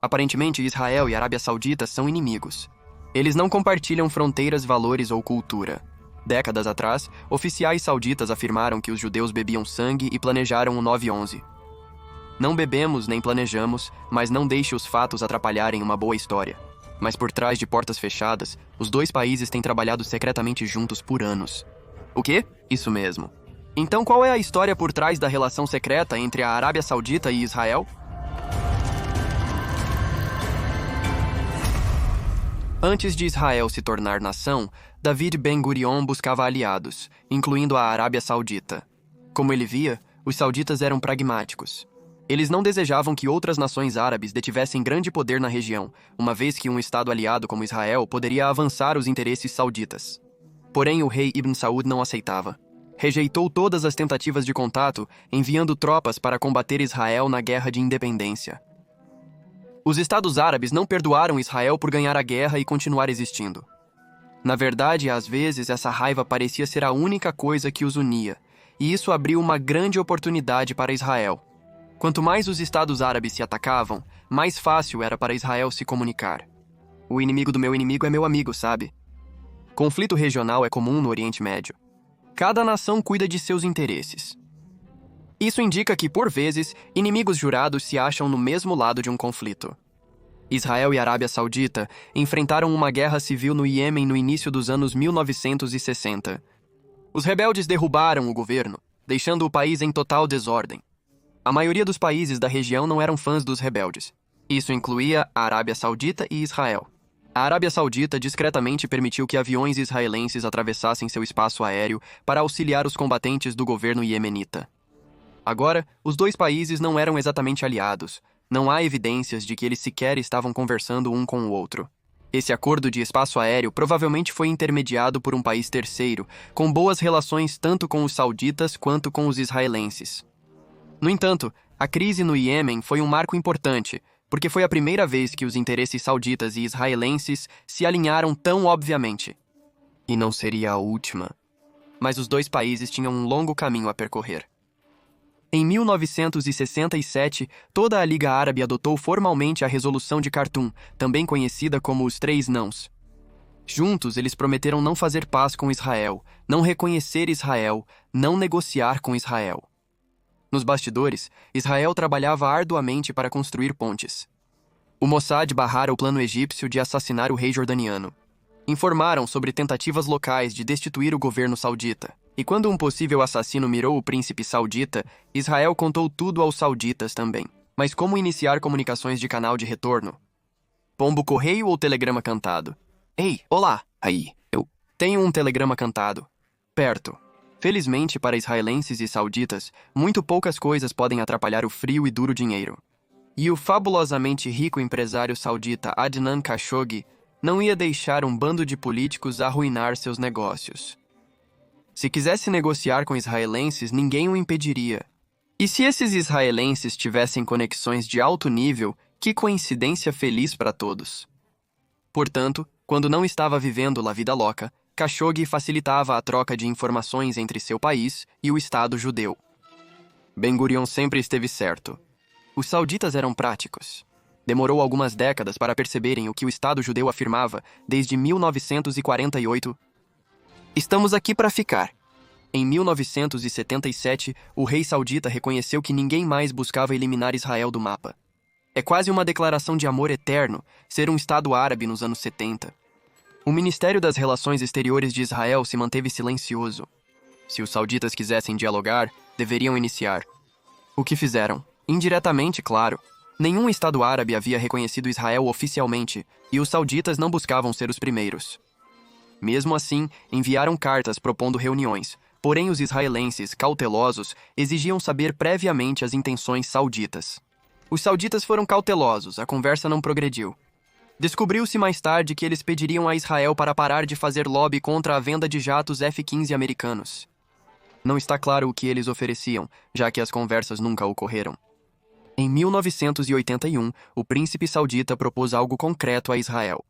Aparentemente, Israel e Arábia Saudita são inimigos. Eles não compartilham fronteiras, valores ou cultura. Décadas atrás, oficiais sauditas afirmaram que os judeus bebiam sangue e planejaram o 9/11. Não bebemos nem planejamos, mas não deixe os fatos atrapalharem uma boa história. Mas por trás de portas fechadas, os dois países têm trabalhado secretamente juntos por anos. O quê? Isso mesmo. Então qual é a história por trás da relação secreta entre a Arábia Saudita e Israel? Antes de Israel se tornar nação, David Ben-Gurion buscava aliados, incluindo a Arábia Saudita. Como ele via, os sauditas eram pragmáticos. Eles não desejavam que outras nações árabes detivessem grande poder na região, uma vez que um Estado aliado como Israel poderia avançar os interesses sauditas. Porém, o rei Ibn Saud não aceitava. Rejeitou todas as tentativas de contato, enviando tropas para combater Israel na Guerra de Independência. Os Estados Árabes não perdoaram Israel por ganhar a guerra e continuar existindo. Na verdade, às vezes, essa raiva parecia ser a única coisa que os unia, e isso abriu uma grande oportunidade para Israel. Quanto mais os Estados Árabes se atacavam, mais fácil era para Israel se comunicar. O inimigo do meu inimigo é meu amigo, sabe? Conflito regional é comum no Oriente Médio. Cada nação cuida de seus interesses. Isso indica que, por vezes, inimigos jurados se acham no mesmo lado de um conflito. Israel e Arábia Saudita enfrentaram uma guerra civil no Iêmen no início dos anos 1960. Os rebeldes derrubaram o governo, deixando o país em total desordem. A maioria dos países da região não eram fãs dos rebeldes. Isso incluía a Arábia Saudita e Israel. A Arábia Saudita discretamente permitiu que aviões israelenses atravessassem seu espaço aéreo para auxiliar os combatentes do governo iemenita. Agora, os dois países não eram exatamente aliados. Não há evidências de que eles sequer estavam conversando um com o outro. Esse acordo de espaço aéreo provavelmente foi intermediado por um país terceiro, com boas relações tanto com os sauditas quanto com os israelenses. No entanto, a crise no Iêmen foi um marco importante, porque foi a primeira vez que os interesses sauditas e israelenses se alinharam tão obviamente. E não seria a última. Mas os dois países tinham um longo caminho a percorrer. Em 1967, toda a Liga Árabe adotou formalmente a Resolução de Khartum, também conhecida como os Três Nãos. Juntos, eles prometeram não fazer paz com Israel, não reconhecer Israel, não negociar com Israel. Nos bastidores, Israel trabalhava arduamente para construir pontes. O Mossad barrara o plano egípcio de assassinar o rei jordaniano. Informaram sobre tentativas locais de destituir o governo saudita. E quando um possível assassino mirou o príncipe saudita, Israel contou tudo aos sauditas também. Mas como iniciar comunicações de canal de retorno? Pombo-correio ou telegrama cantado? Ei, olá! Aí, eu tenho um telegrama cantado. Perto. Felizmente para israelenses e sauditas, muito poucas coisas podem atrapalhar o frio e duro dinheiro. E o fabulosamente rico empresário saudita Adnan Khashoggi não ia deixar um bando de políticos arruinar seus negócios. Se quisesse negociar com israelenses, ninguém o impediria. E se esses israelenses tivessem conexões de alto nível, que coincidência feliz para todos. Portanto, quando não estava vivendo la vida louca, Khashoggi facilitava a troca de informações entre seu país e o Estado judeu. Ben-Gurion sempre esteve certo. Os sauditas eram práticos. Demorou algumas décadas para perceberem o que o Estado judeu afirmava desde 1948. Estamos aqui para ficar. Em 1977, o rei saudita reconheceu que ninguém mais buscava eliminar Israel do mapa. É quase uma declaração de amor eterno ser um Estado árabe nos anos 70. O Ministério das Relações Exteriores de Israel se manteve silencioso. Se os sauditas quisessem dialogar, deveriam iniciar. O que fizeram? Indiretamente, claro. Nenhum Estado árabe havia reconhecido Israel oficialmente, e os sauditas não buscavam ser os primeiros. Mesmo assim, enviaram cartas propondo reuniões, porém os israelenses, cautelosos, exigiam saber previamente as intenções sauditas. Os sauditas foram cautelosos, a conversa não progrediu. Descobriu-se mais tarde que eles pediriam a Israel para parar de fazer lobby contra a venda de jatos F-15 americanos. Não está claro o que eles ofereciam, já que as conversas nunca ocorreram. Em 1981, o príncipe saudita propôs algo concreto a Israel.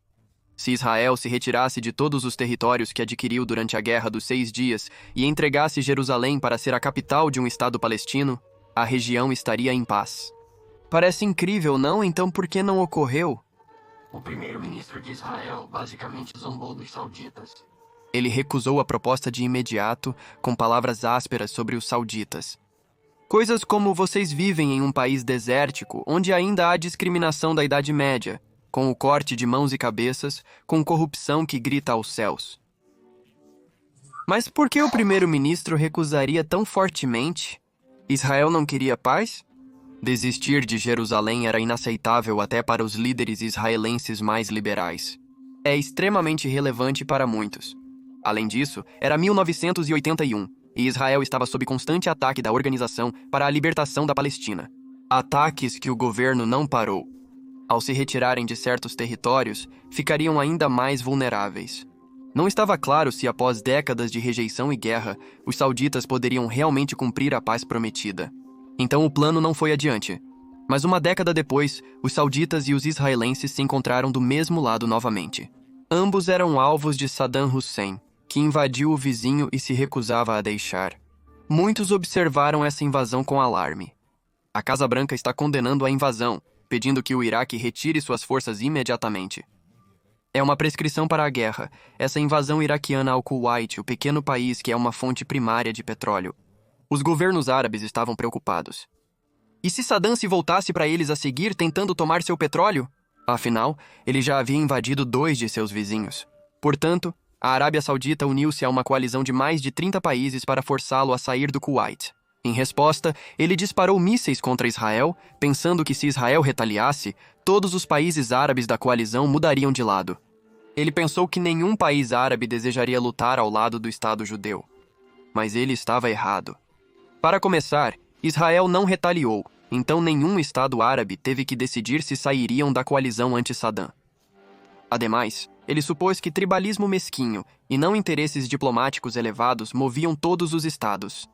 Se Israel se retirasse de todos os territórios que adquiriu durante a Guerra dos 6 Dias e entregasse Jerusalém para ser a capital de um Estado palestino, a região estaria em paz. Parece incrível, não? Então por que não ocorreu? O primeiro-ministro de Israel basicamente zombou dos sauditas. Ele recusou a proposta de imediato, com palavras ásperas sobre os sauditas. Coisas como vocês vivem em um país desértico, onde ainda há discriminação da Idade Média, com o corte de mãos e cabeças, com corrupção que grita aos céus. Mas por que o primeiro-ministro recusaria tão fortemente? Israel não queria paz? Desistir de Jerusalém era inaceitável até para os líderes israelenses mais liberais. É extremamente relevante para muitos. Além disso, era 1981 e Israel estava sob constante ataque da Organização para a Libertação da Palestina. Ataques que o governo não parou. Ao se retirarem de certos territórios, ficariam ainda mais vulneráveis. Não estava claro se, após décadas de rejeição e guerra, os sauditas poderiam realmente cumprir a paz prometida. Então o plano não foi adiante. Mas uma década depois, os sauditas e os israelenses se encontraram do mesmo lado novamente. Ambos eram alvos de Saddam Hussein, que invadiu o vizinho e se recusava a deixar. Muitos observaram essa invasão com alarme. A Casa Branca está condenando a invasão, pedindo que o Iraque retire suas forças imediatamente. É uma prescrição para a guerra, essa invasão iraquiana ao Kuwait, o pequeno país que é uma fonte primária de petróleo. Os governos árabes estavam preocupados. E se Saddam se voltasse para eles a seguir tentando tomar seu petróleo? Afinal, ele já havia invadido 2 de seus vizinhos. Portanto, a Arábia Saudita uniu-se a uma coalizão de mais de 30 países para forçá-lo a sair do Kuwait. Em resposta, ele disparou mísseis contra Israel, pensando que se Israel retaliasse, todos os países árabes da coalizão mudariam de lado. Ele pensou que nenhum país árabe desejaria lutar ao lado do Estado judeu. Mas ele estava errado. Para começar, Israel não retaliou, então nenhum Estado árabe teve que decidir se sairiam da coalizão anti-Saddam. Ademais, ele supôs que tribalismo mesquinho e não interesses diplomáticos elevados moviam todos os estados.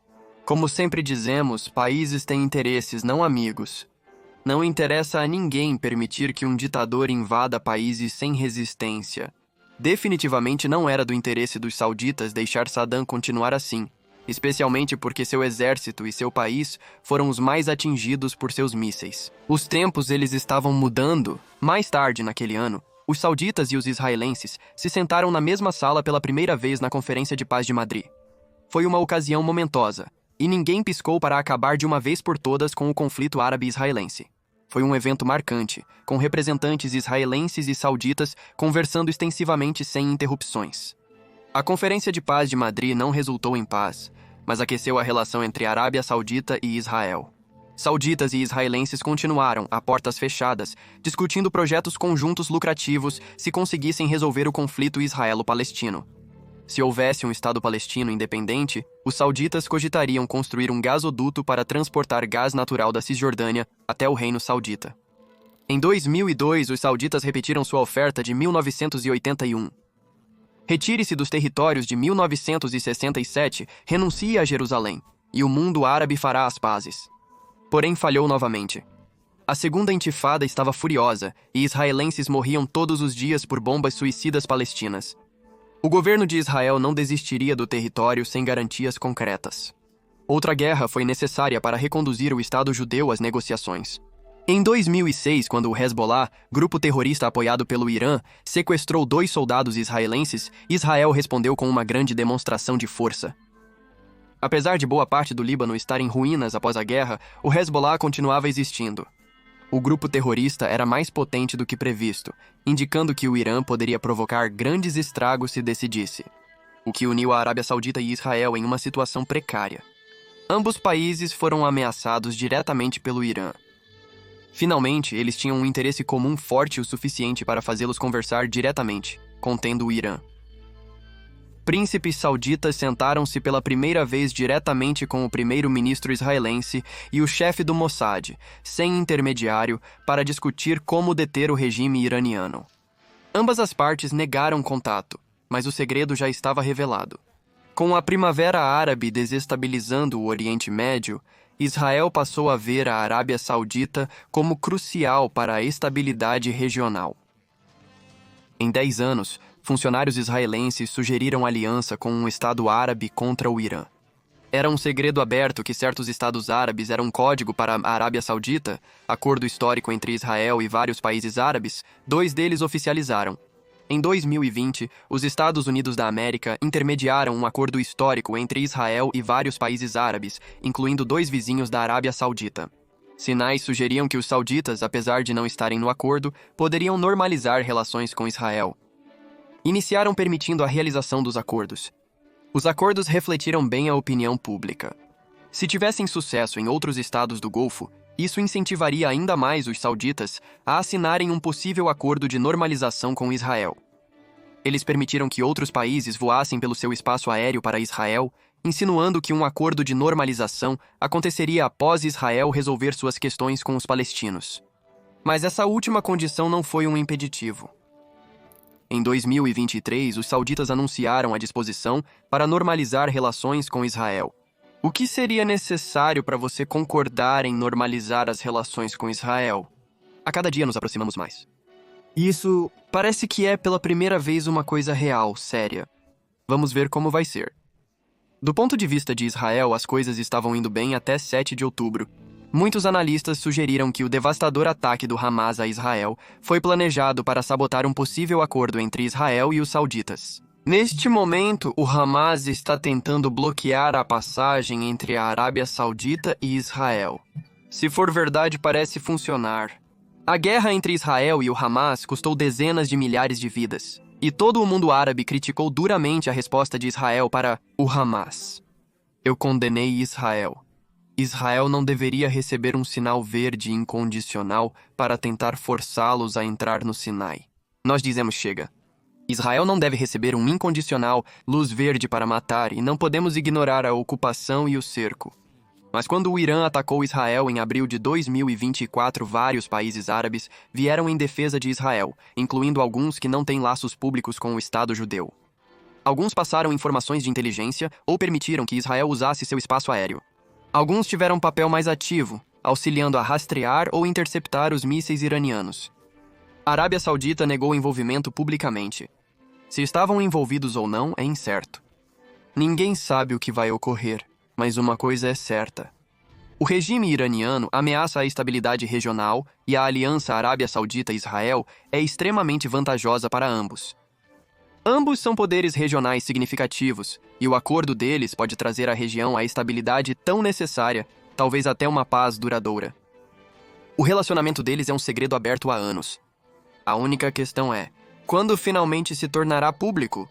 Como sempre dizemos, países têm interesses, não amigos. Não interessa a ninguém permitir que um ditador invada países sem resistência. Definitivamente não era do interesse dos sauditas deixar Saddam continuar assim, especialmente porque seu exército e seu país foram os mais atingidos por seus mísseis. Os tempos eles estavam mudando. Mais tarde, naquele ano, os sauditas e os israelenses se sentaram na mesma sala pela primeira vez na Conferência de Paz de Madrid. Foi uma ocasião momentosa, e ninguém piscou para acabar de uma vez por todas com o conflito árabe-israelense. Foi um evento marcante, com representantes israelenses e sauditas conversando extensivamente sem interrupções. A Conferência de Paz de Madrid não resultou em paz, mas aqueceu a relação entre a Arábia Saudita e Israel. Sauditas e israelenses continuaram, a portas fechadas, discutindo projetos conjuntos lucrativos se conseguissem resolver o conflito israelo-palestino. Se houvesse um Estado palestino independente, os sauditas cogitariam construir um gasoduto para transportar gás natural da Cisjordânia até o Reino Saudita. Em 2002, os sauditas repetiram sua oferta de 1981. Retire-se dos territórios de 1967, renuncie a Jerusalém, e o mundo árabe fará as pazes. Porém, falhou novamente. A segunda intifada estava furiosa e israelenses morriam todos os dias por bombas suicidas palestinas. O governo de Israel não desistiria do território sem garantias concretas. Outra guerra foi necessária para reconduzir o Estado judeu às negociações. Em 2006, quando o Hezbollah, grupo terrorista apoiado pelo Irã, sequestrou 2 soldados israelenses, Israel respondeu com uma grande demonstração de força. Apesar de boa parte do Líbano estar em ruínas após a guerra, o Hezbollah continuava existindo. O grupo terrorista era mais potente do que previsto, indicando que o Irã poderia provocar grandes estragos se decidisse, o que uniu a Arábia Saudita e Israel em uma situação precária. Ambos países foram ameaçados diretamente pelo Irã. Finalmente, eles tinham um interesse comum forte o suficiente para fazê-los conversar diretamente, contendo o Irã. Príncipes sauditas sentaram-se pela primeira vez diretamente com o primeiro-ministro israelense e o chefe do Mossad, sem intermediário, para discutir como deter o regime iraniano. Ambas as partes negaram contato, mas o segredo já estava revelado. Com a Primavera Árabe desestabilizando o Oriente Médio, Israel passou a ver a Arábia Saudita como crucial para a estabilidade regional. Em 10 anos, funcionários israelenses sugeriram aliança com um Estado árabe contra o Irã. Era um segredo aberto que certos estados árabes eram um código para a Arábia Saudita, acordo histórico entre Israel e vários países árabes, 2 deles oficializaram. Em 2020, os Estados Unidos da América intermediaram um acordo histórico entre Israel e vários países árabes, incluindo 2 vizinhos da Arábia Saudita. Sinais sugeriam que os sauditas, apesar de não estarem no acordo, poderiam normalizar relações com Israel. Iniciaram permitindo a realização dos acordos. Os acordos refletiram bem a opinião pública. Se tivessem sucesso em outros estados do Golfo, isso incentivaria ainda mais os sauditas a assinarem um possível acordo de normalização com Israel. Eles permitiram que outros países voassem pelo seu espaço aéreo para Israel, insinuando que um acordo de normalização aconteceria após Israel resolver suas questões com os palestinos. Mas essa última condição não foi um impeditivo. Em 2023, os sauditas anunciaram a disposição para normalizar relações com Israel. O que seria necessário para você concordar em normalizar as relações com Israel? A cada dia nos aproximamos mais. Isso parece que é pela primeira vez uma coisa real, séria. Vamos ver como vai ser. Do ponto de vista de Israel, as coisas estavam indo bem até 7 de outubro. Muitos analistas sugeriram que o devastador ataque do Hamas a Israel foi planejado para sabotar um possível acordo entre Israel e os sauditas. Neste momento, o Hamas está tentando bloquear a passagem entre a Arábia Saudita e Israel. Se for verdade, parece funcionar. A guerra entre Israel e o Hamas custou dezenas de milhares de vidas, e todo o mundo árabe criticou duramente a resposta de Israel para o Hamas. Eu condenei Israel. Israel não deveria receber um sinal verde incondicional para tentar forçá-los a entrar no Sinai. Nós dizemos chega. Israel não deve receber um incondicional luz verde para matar e não podemos ignorar a ocupação e o cerco. Mas quando o Irã atacou Israel em abril de 2024, vários países árabes vieram em defesa de Israel, incluindo alguns que não têm laços públicos com o Estado judeu. Alguns passaram informações de inteligência ou permitiram que Israel usasse seu espaço aéreo. Alguns tiveram um papel mais ativo, auxiliando a rastrear ou interceptar os mísseis iranianos. A Arábia Saudita negou envolvimento publicamente. Se estavam envolvidos ou não é incerto. Ninguém sabe o que vai ocorrer, mas uma coisa é certa. O regime iraniano ameaça a estabilidade regional e a aliança Arábia Saudita-Israel é extremamente vantajosa para ambos. Ambos são poderes regionais significativos, e o acordo deles pode trazer à região a estabilidade tão necessária, talvez até uma paz duradoura. O relacionamento deles é um segredo aberto há anos. A única questão é, quando finalmente se tornará público?